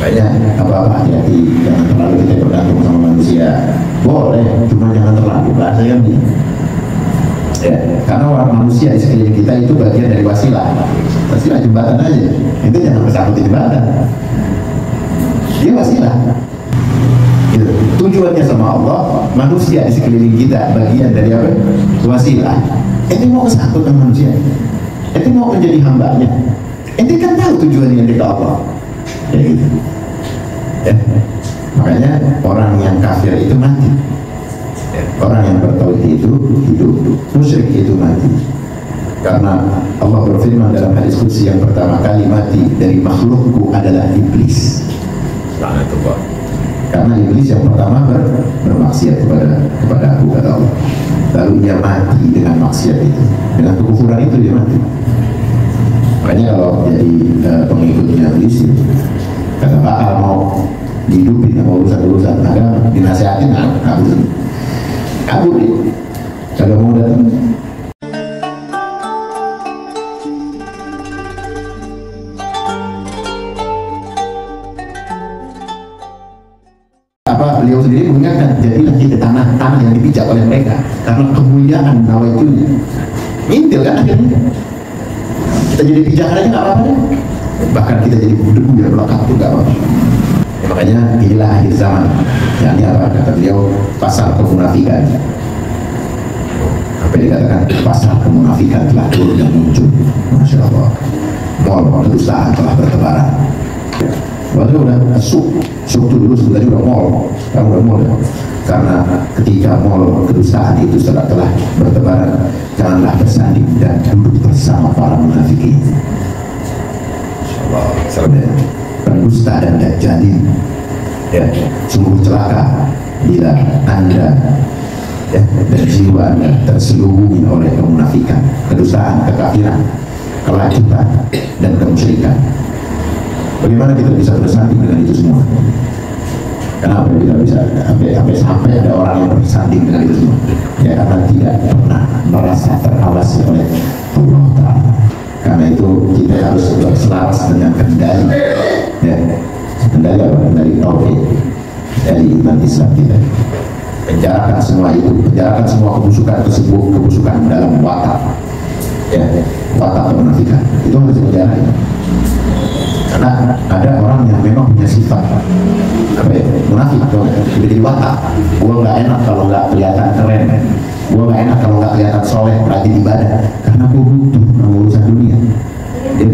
Makanya apa-apa hati-hati, jangan terlalu kita bergantung sama manusia. Boleh, cuma jangan terlalu, bahasa yang ini. Ya, karena orang manusia di sekeliling kita itu bagian dari wasilah. Wasilah jembatan aja. Itu jangan bersangkut di jembatan. Dia wasilah. Gitu. Tujuannya sama Allah, manusia di sekeliling kita bagian dari apa? Wasilah. Ente mau kesangkut dengan manusia. Ente mau menjadi hambanya. Ente kan tahu tujuannya dari Allah. Ya gitu. Ya. Makanya orang yang kafir itu mati. Orang yang bertauhid itu hidup, musyrik itu mati. Karena Allah berfirman dalam hadis qudsi yang pertama kali mati dari makhlukku adalah iblis. Subhanallah. Karena iblis yang pertama bermaksiat kepada aku, kata Allah. Lalu dia mati dengan maksiat itu, dengan kekufuran itu dia mati. Makanya kalau jadi pengikutnya iblis, kata bakal mau dihidupin sama urusan-urusan agama, dinasehatin kabur dia, kagak mau datang. Beliau sendiri mengingatkan, jadilah kita tanah yang dipijak oleh mereka karena kemuliaan nawaitunya. Ngintil kan akhirnya kita jadi pijakan aja nggak apa-apa, bahkan kita jadi debu yang melekat itu nggak apa-apa. Ya, makanya inilah akhir zaman. Ya, ini apa kata beliau, pasar kemunafikan. Apa yang dikatakan, pasar kemunafikan telah turun dan muncul. Masya Allah, mal kedustaan telah bertebaran. Waduh udah suk itu dulu sebenarnya udah mall, sekarang udah mall ya. Karena ketika mall kedustaan itu telah bertebaran, janganlah bersanding dan duduk bersama para munafikin. Insyaallah, salam pendusta dan dajjalin. Ya, sungguh celaka bila Anda ya, dan jiwa Anda terselubungi oleh kemunafikan, kedustaan, kekafiran, kelajutan, dan kemusyrikan. Bagaimana kita bisa bersanding dengan itu semua? Kenapa kita bisa sampai ada orang yang bersanding dengan itu semua? Ya karena tidak pernah merasa terawasi oleh Allah Ta'ala. Karena itu kita harus berselaras dengan kendali, ya, kendali apa? Kendali tauhid, dari iman Islam kita. Penjarakan semua itu, penjarakan semua kebusukan dalam watak, ya, watak kemunafikan. Itu harus dipenjarakan. Karena ada orang yang memang punya sifat apa ya, munafik, jadi watak. Gua nggak enak kalau nggak kelihatan keren, gua nggak enak kalau nggak kelihatan soleh, rajin ibadah, karena gua butuh urusan dunia. Dia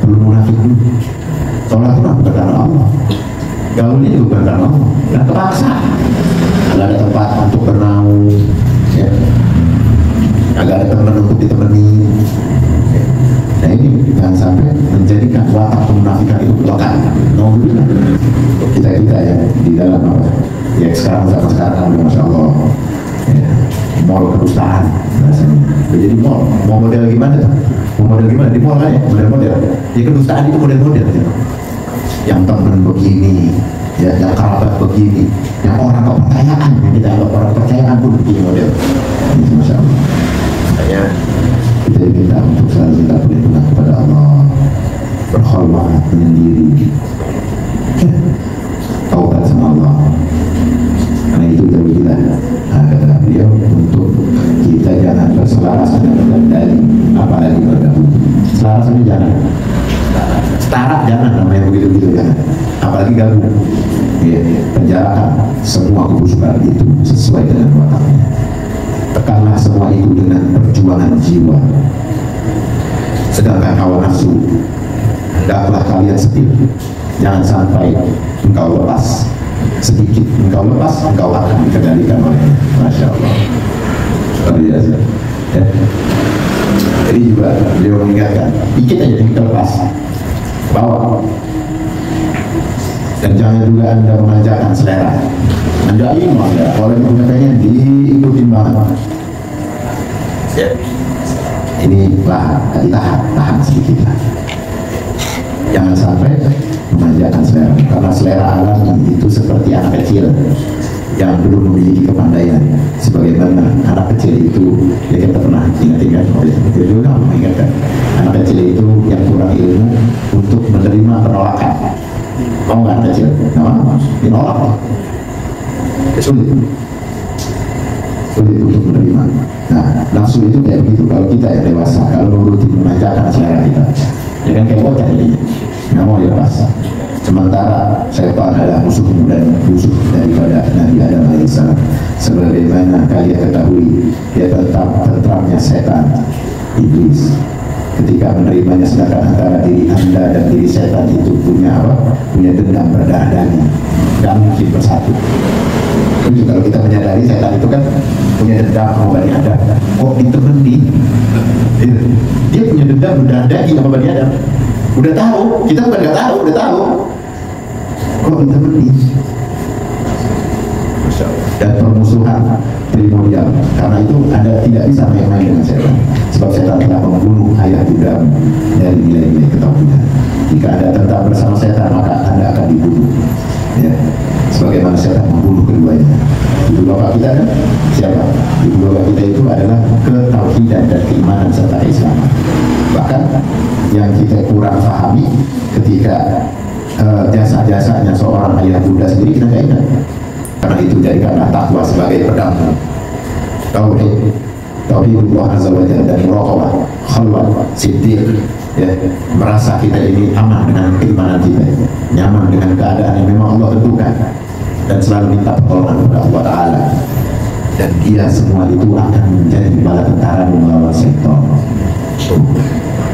perlu munafik dulu. Sholat itu bukan karena Allah, gaulnya juga bukan karena Allah, dan terpaksa. Nggak ada tempat untuk bernaung, ya. Nggak ada teman untuk ditemani. Nah ini jangan sampai menjadikan watak kemunafikan itu lekat. Untuk kita ya di dalam apa? Ya sekarang zaman sekarang, masya Allah, ya, mall kedustaan rasanya. Jadi mall, mau model gimana tuh? Mau model gimana di mall kan ya? Model-model. Ya kedustaan itu model-model. Ya. Yang temen begini, ya yang kerabat begini, yang orang kepercayaan, yang kita anggap orang kepercayaan pun begini model. Ini masya Allah. Makanya kita minta untuk selalu minta perlindungan kepada Allah, berkhulwah menyendiri, taubat sama Allah. Karena itu jauhilah, kata beliau, untuk kita jangan berselaras dengan kendali, apalagi berdahulu. Selaras ini jangan, setara jangan, namanya begitu-begitu jangan, apalagi gabung. Ya, penjarakan semua kebusukan itu sesuai dengan wataknya. Tekanlah semua itu dengan perjuangan jiwa. Sedangkan hawa nafsu, hendaklah kalian setir. Jangan sampai engkau lepas. Sedikit engkau lepas, engkau akan dikendalikan olehnya. Masya Allah. Luar biasa. Ya. Jadi juga beliau mengingatkan, dikit aja kita lepas, bawa. Dan jangan juga Anda memanjakan selera. Anda ingin ada, kalau punya pengen diikutin banget. Ya. Ini tahan sedikit lah. Jangan sampai memanjakan selera, karena selera alami itu seperti anak kecil yang belum memiliki kepandaian. Sebagaimana anak kecil itu, ya kita pernah ingat-ingat, kita juga mengingatkan anak kecil itu yang kurang ilmu untuk menerima penolakan. mau nggak kecil, nah, dinolak, sulit untuk menerima. Nah, nafsu itu kayak begitu. Kalau kita yang dewasa, kalau nuruti memanjakan selera kita, ya kan kayak bocah jadinya, nggak mau dilepas. Sementara setan adalah musuh dan musuh daripada Nabi Adam alaihissalam. Sebagaimana kalian ketahui, dia tentramnya setan, iblis. Ketika menerimanya, sedangkan antara diri anda dan diri setan itu punya apa? Punya dendam berdarah daging, dan mungkin bersatu. Jadi kalau kita menyadari setan itu kan punya dendam sama Bani Adam, kok ditemani? Dia punya dendam berdarah daging sama Bani Adam. Udah tahu, kita bukan nggak tahu, udah tahu. Kok ditemani? Dan permusuhan primordial. Karena itu Anda tidak bisa main-main dengan setan. Sebab setan telah membunuh ayah bunda dari nilai-nilai ketauhidan. Jika Anda tetap bersama setan, maka Anda akan dibunuh. Ya, sebagaimana setan membunuh keduanya. Ibu bapak kita kan siapa? Ibu bapak kita itu adalah ketauhidan dan keimanan serta Islam. Bahkan yang kita kurang pahami ketika jasa-jasanya seorang ayah bunda sendiri kita nggak ingat. Karena itu jadikanlah takwa sebagai pedangmu. Tauhidullah azza wa jalla dan muraqabah, khalwat, siddiq, ya, merasa kita ini aman dengan keimanan kita, nyaman dengan keadaan yang memang Allah tentukan, dan selalu minta pertolongan kepada Allah Ta'ala. Dan dia semua itu akan menjadi bala tentara melawan setan.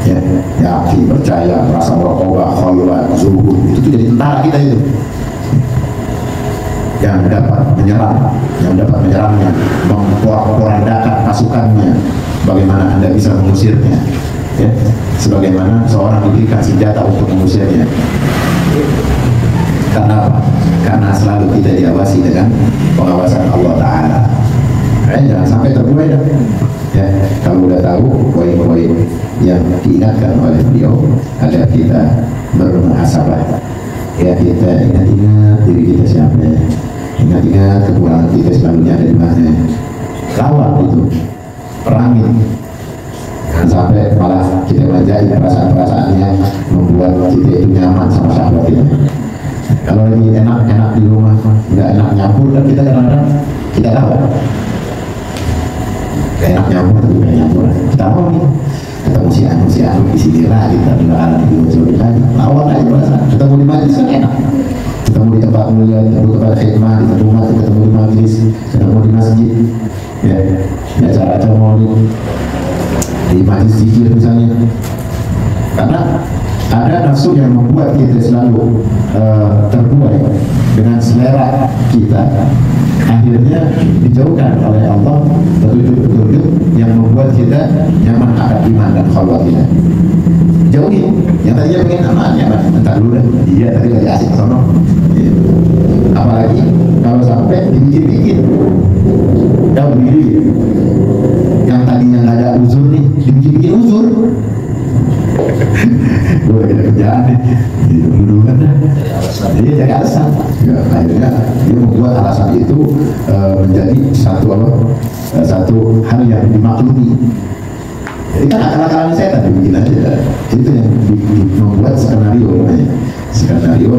Ya, yakin, percaya, merasa muraqabah, khalwat, zuhud, itu jadi tentara kita itu. Yang dapat menyerangnya, memporak-porandakan pasukannya. Bagaimana Anda bisa mengusirnya? Ya, sebagaimana seorang diberikan senjata untuk mengusirnya. Karena apa? Karena selalu kita diawasi dengan pengawasan Allah Ta'ala. Jangan sampai terbuai dah. Ya, kalau udah tahu poin-poin yang diingatkan oleh beliau agar kita bermuhasabah. Ya, kita ingat-ingat diri kita siapa ya. Ingat-ingat kekurangan kita selalunya ada di mana. Lawan itu, perangin. Jangan sampai malah kita belajar perasaan-perasaan yang membuat kita itu nyaman sama sahabat kita. Kalau lagi enak-enak di rumah, nggak enak nyampur, kan kita kadang-kadang kita lawan. Gak enak nyampur, tapi gak nyampur. Kita mau nih, ketemu si anu di sini lagi, kita bilang di lagi, lawan aja perasaan. Ketemu di majlis kan enak. Ketemu di tempat mulia, ketemu di tempat khidmah, di rumah, ketemu di majlis, ketemu di masjid, ya, di acara-acara maulid, di majlis zikir misalnya. Karena ada nafsu yang membuat kita selalu terbuai dengan selera kita, akhirnya dijauhkan oleh Allah petunjuk-petunjuk yang membuat kita nyaman akan iman dan khalwat kita. Jauhi yang tadinya pengen amannya, entar dulu dah, dia tadi lagi asik sono. Apalagi kalau sampai dikit-dikit jauh diri yang tadinya nggak ada uzur nih, dibikin uzur. Gue lagi ada kerjaan nih, dulu-duluan dah. Jadi jadi alasan. Ya, akhirnya dia membuat alasan itu menjadi satu hal yang dimaklumi. Jadi kan akal-akalan setan dibikin aja. Itu yang membuat skenario namanya. Skenario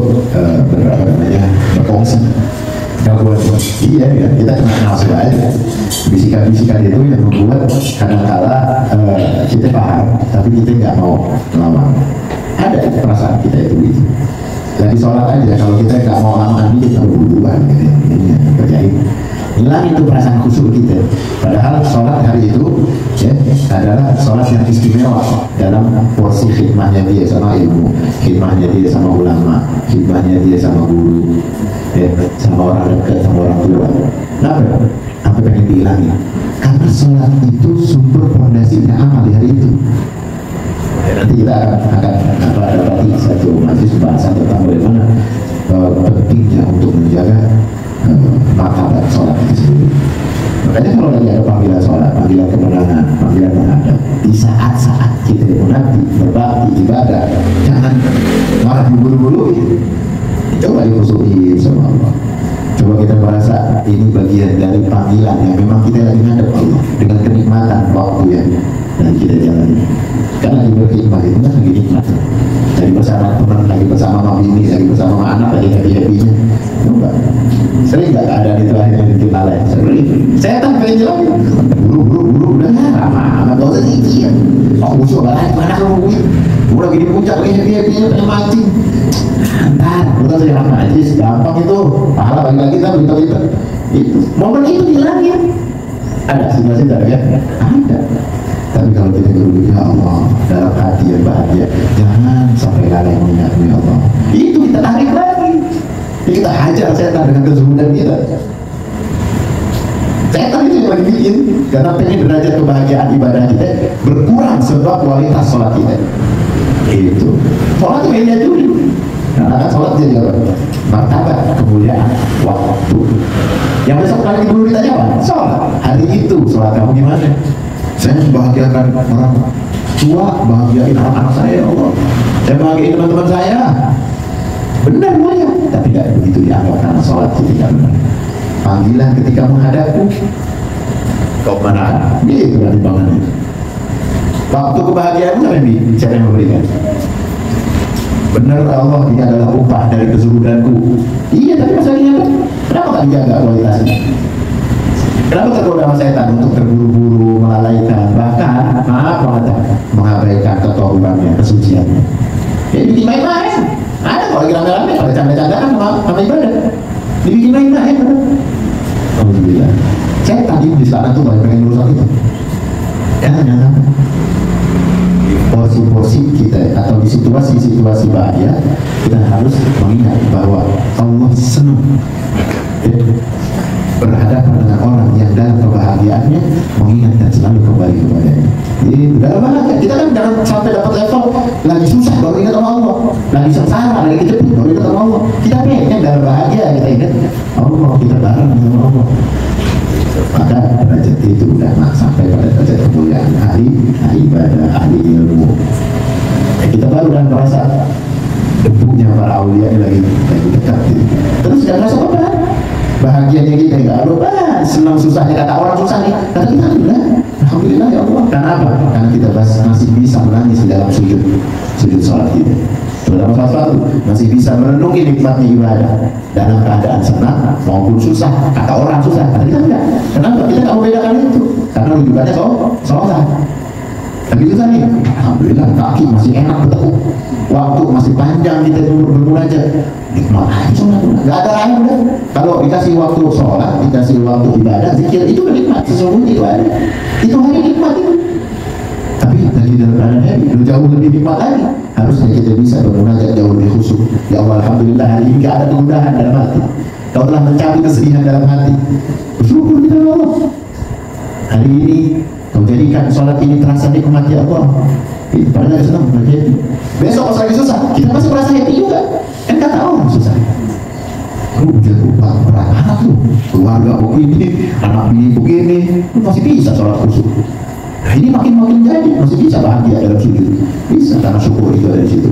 berfungsi. Iya, ya, kita kenal aja. Bisikan-bisikan itu yang membuat kadang-kala kita paham, tapi kita nggak mau melawan. Ada perasaan kita itu gitu. Lagi sholat aja, kalau kita nggak mau aman kita buru-buruan gitu. Ini kerjain. Hilang itu perasaan khusyuk kita. Padahal sholat hari itu ya, adalah sholat yang istimewa dalam porsi khidmahnya dia sama ilmu, khidmahnya dia sama ulama, khidmahnya dia sama guru, ya, sama orang dekat, sama orang tua. Kenapa? Apa pengen dihilangin? Karena sholat itu sumber fondasinya amal di hari itu. Ya, nanti kita akan dapati satu majlis bahasan tentang bagaimana pentingnya untuk menjaga martabat sholat itu sendiri. Makanya kalau lagi ada panggilan sholat, panggilan kemenangan, panggilan menghadap, di saat-saat kita mengabdi, berbakti, ibadah, jangan malah diburu-buru. Coba dikhusuin sama Allah. Coba kita merasa ini bagian dari panggilan yang memang kita lagi ngadep Allah dengan kenikmatan waktu yang dan kita jalani. Karena lagi berkhidmat itu kan lagi nikmat. Lagi bersama teman, lagi bersama mami ini, lagi bersama anak, lagi happy-happynya. Coba. Sering nggak keadaan itu akhirnya bikin lalai? Sering. Setan pengen jalan. Buru, udah amat dosa sih. Oh, musuh balik mana kamu? Gue lagi di puncak, lagi happy-happynya pengen mancing. Ntar, kita sering aja, gampang itu. Pahala bagi lagi kita berita-berita. Itu momen itu dihilangin. Ada situasi tak ya? Ada. Tapi kalau kita berdoa, ya Allah, dalam hati yang bahagia, jangan sampai lalai mengingatmu ya Allah. Itu kita tarik lagi. Kita hajar setan dengan kezuhudan kita. Setan itu yang lagi bikin, karena pengen derajat kebahagiaan ibadah kita berkurang sebab kualitas sholat kita. Itu. Sholat itu beda dulu. Karena kan sholat jadi apa? Martabat, kemuliaan, waktu. Yang besok kali dulu ditanya apa? Sholat. Hari itu sholat kamu gimana? Saya membahagiakan orang tua, bahagiain anak-anak saya, ya Allah. Saya bahagiain teman-teman saya. Benar semuanya, tapi tidak begitu dianggap karena sholat itu tidak benar. Panggilan ketika menghadapku, kau mana? Itu nanti bangunnya. Waktu kebahagiaan siapa yang memberikan? Benar Allah, ini adalah upah dari kezuhudanku. Iya, tapi masalahnya apa? Kenapa tak dijaga kualitasnya? Kenapa tergoda sama setan untuk terburu-buru, melalaikan, bahkan maaf banget mengabaikan ketohurannya, kesuciannya? Ya dibikin main-main. Ada kalau lagi rame-rame, ada canda-candaan sama ibadah. Dibikin main-main. Alhamdulillah. Setan di sana tuh banyak pengen urusan itu. Jangan. Porsi-porsi kita atau di situasi-situasi bahagia, kita harus mengingat bahwa Allah senang berhadapan dengan orang yang dalam kebahagiaannya mengingat dan selalu kembali kepadanya. Dalam bahagia kita kan jangan sampai dapat level lagi susah baru ingat sama Allah, lagi sengsara, lagi kejepit baru ingat sama Allah. Kita pengen dalam bahagia kita ingat Allah, kita bareng sama Allah. Maka derajat itu udah sampai pada derajat kemuliaan ahli ibadah, ahli ilmu. Kita baru dan merasa debunya para aulia lagi dekat gitu. Terus jangan rasa apa? Bahagianya kita nggak lupa, senang susahnya kata orang susah nih, kata kita alhamdulillah ya Allah. Karena apa? Karena kita masih bisa menangis di dalam sujud sholat kita. Terutama saat masih bisa merenungi nikmatnya ibadah dalam keadaan senang maupun susah. Kata orang susah, kata kita enggak. Kenapa? Kita nggak membedakan itu, karena rujukannya sholat. Tapi itu tadi, alhamdulillah kaki masih enak bertekuk, waktu masih panjang kita bermunajat, nikmat aja, nggak ada lain udah. Kalau dikasih waktu sholat, dikasih waktu ibadah, zikir itu udah nikmat, sesungguhnya itu ada. Itu hanya nikmat itu. Tapi tadi dalam keadaan happy, jauh lebih nikmat lagi. Harusnya kita bisa bermunajat jauh lebih khusyuk. Ya Allah, alhamdulillah hari ini gak ada kemudahan dalam hati. Kau telah mencabut kesedihan dalam hati. Bersyukur kita Allah. Hari ini kau jadikan sholat ini terasa nikmat ya Allah. Padahal kita senang menjadi. Besok pas lagi susah, kita masih merasa happy juga. Kan kata orang susah. Lu jatuh berat anak lu, keluarga begini, anak bini begini, lu masih bisa sholat khusyuk. Nah ini makin jadi, masih bisa bahagia dalam sujud. Bisa karena syukur itu ada di situ.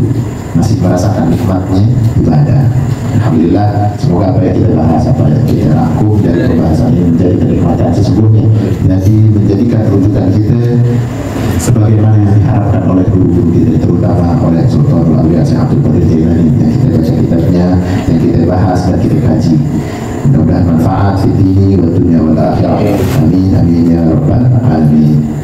Masih merasakan nikmatnya ibadah. Alhamdulillah, semoga apa yang kita bahas, apa yang kita rangkum dari pembahasan ini menjadi kenikmatan sesungguhnya. Jadi menjadikan rujukan kita sebagaimana yang diharapkan oleh guru-guru kita, terutama oleh Sultan Aulia Syekh Abdul Qadir Jailani yang kita baca kitabnya, yang kita bahas dan kita kaji. Mudah-mudahan manfaat fi dini wa dunya wal akhirah. Amin amin ya rabbal alamin.